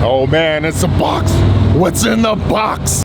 Oh man, it's a box. What's in the box?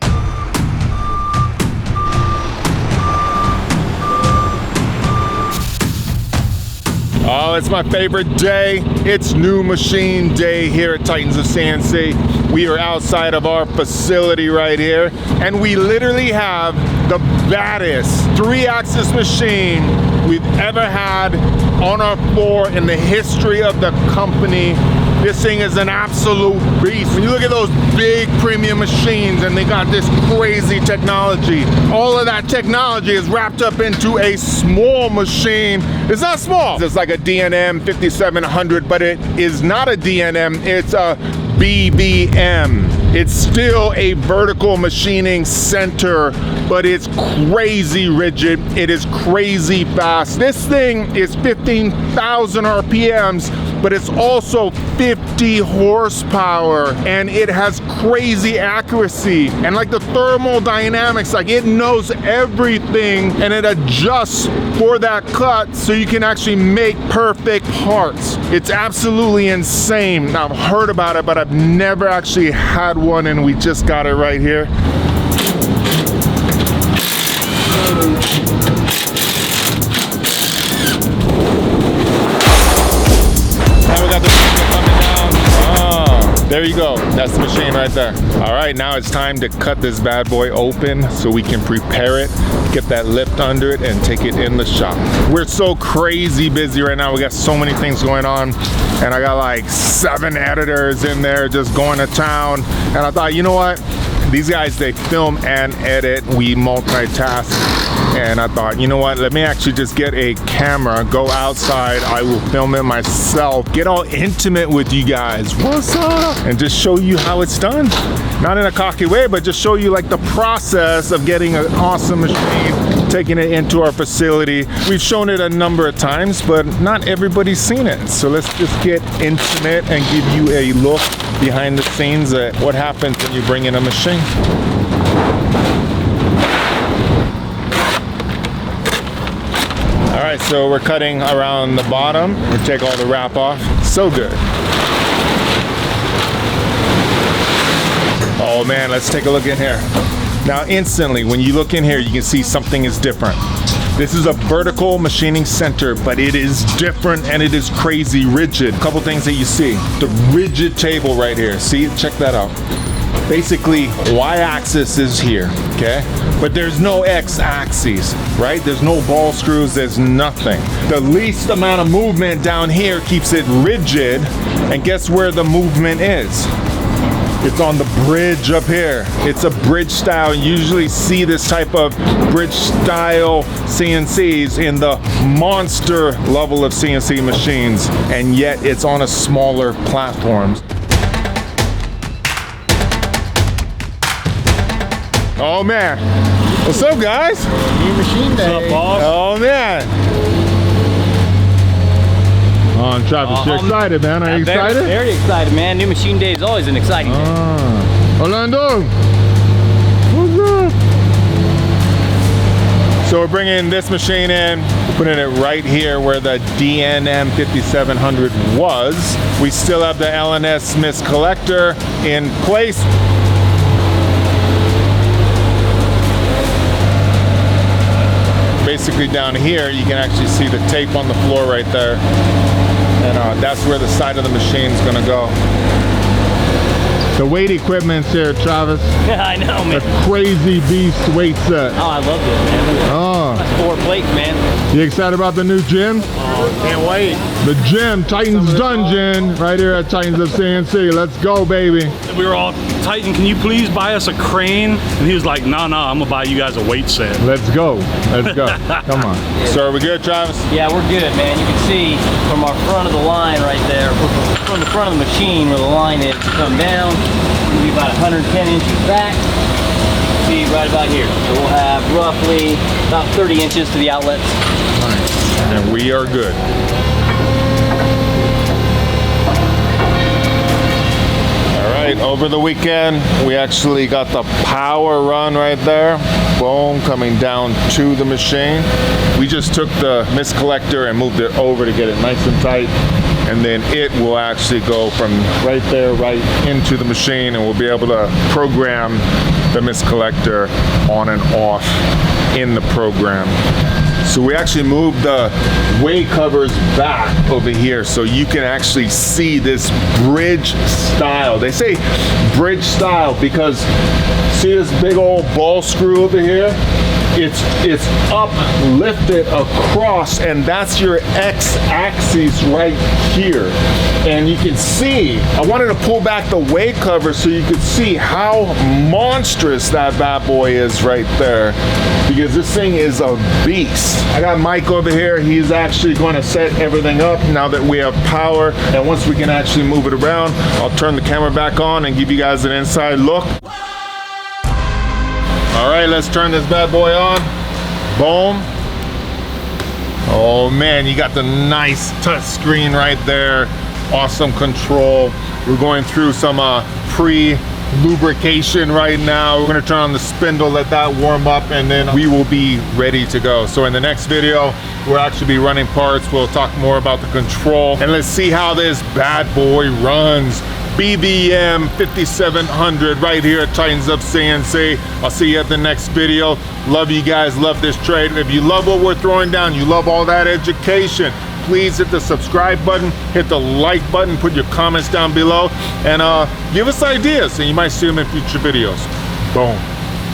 Oh, it's my favorite day. It's new machine day here at Titans of CNC. We are outside of our facility right here, and we literally have the baddest 3-axis machine we've ever had on our floor in the history of the company. This thing is an absolute beast. When you look at those big premium machines and they got this crazy technology, all of that technology is wrapped up into a small machine. It's not small. It's like a DNM 5700, but it is not a DNM, it's a BVM. It's still a vertical machining center, but it's crazy rigid. It is crazy fast. This thing is 15,000 RPMs, but it's also 50 horsepower, and it has crazy accuracy. And like the thermal dynamics, like it knows everything, and it adjusts for that cut so you can actually make perfect parts. It's absolutely insane. I've heard about it, but I've never actually had one, and we just got it right here. Now we got the machine coming down. Oh, there you go. That's the machine right there. All right, now it's time to cut this bad boy open so we can prepare it, get that lift under it, and take it in the shop. We're so crazy busy right now. We got so many things going on, and I got like 7 editors in there just going to town. And I thought, you know what? These guys, they film and edit. We multitask. And I thought, you know what? Let me actually just get a camera, go outside. I will film it myself, get all intimate with you guys. What's up? And just show you how it's done. Not in a cocky way, but just show you like the process of getting an awesome machine, taking it into our facility. We've shown it a number of times, but not everybody's seen it. So let's just get intimate and give you a look behind the scenes at what happens when you bring in a machine. All right, so we're cutting around the bottom. We take all the wrap off. So good. Oh man, let's take a look in here. Now instantly, when you look in here, you can see something is different. This is a vertical machining center, but it is different and it is crazy rigid. A couple things that you see. The rigid table right here. See, check that out. Basically, y-axis is here, okay? But there's no x-axis, right? There's no ball screws, there's nothing. The least amount of movement down here keeps it rigid, and guess where the movement is? It's on the bridge up here. It's a bridge style. You usually see this type of bridge style CNCs in the monster level of CNC machines, and yet it's on a smaller platform. Oh man, what's up guys? New machine day. What's up, boss? Oh man. Oh, Travis, you're excited, man. Are you excited? Very excited, man. New machine day is always an exciting day. Orlando, what's up? So we're bringing this machine in, putting it right here where the DNM 5700 was. We still have the LNS Smith collector in place. Basically down here, you can actually see the tape on the floor right there. And that's where the side of the machine is gonna go. The weight equipment's here, Travis. Yeah, I know, man. A crazy beast weight set. Oh, I love this, man. Oh. That's 4 plates, man. You excited about the new gym? Oh, can't wait. The gym, Titans Dungeon, right here at Titans of CNC. Let's go, baby. We were all, Titan, can you please buy us a crane? And he was like, nah, I'm gonna buy you guys a weight set. Let's go. Let's go. Come on. So are we good, Travis? Yeah, we're good, man. You can see from our front of the line right there, from the front of the machine where the line is, come down, it'll be about 110 inches back. See right about here. So we'll have roughly about 30 inches to the outlets. Nice. And we are good. Over the weekend, we actually got the power run right there. Boom, coming down to the machine. We just took the mist collector and moved it over to get it nice and tight. and then it will actually go from right there right into the machine, and we'll be able to program the mist collector on and off in the program. So we actually moved the way covers back over here so you can actually see this bridge style. They say bridge style because see this big old ball screw over here? It's uplifted across, and that's your x-axis right here. And you can see, I wanted to pull back the way cover so you could see how monstrous that bad boy is right there, because this thing is a beast. I got Mike over here. He's actually going to set everything up now that we have power, and once we can actually move it around, I'll turn the camera back on and give you guys an inside look. All right, let's turn this bad boy on. Boom. Oh man, you got the nice touch screen right there. Awesome control. We're going through some pre-lubrication right now. We're gonna turn on the spindle, let that warm up, and then we will be ready to go. So in the next video, we'll actually be running parts. We'll talk more about the control, and let's see how this bad boy runs. BVM 5700 right here at Titans of CNC. I'll see you at the next video. Love you guys, love this trade. If you love what we're throwing down, you love all that education, please hit the subscribe button, hit the like button, put your comments down below, and give us ideas, and you might see them in future videos. Boom.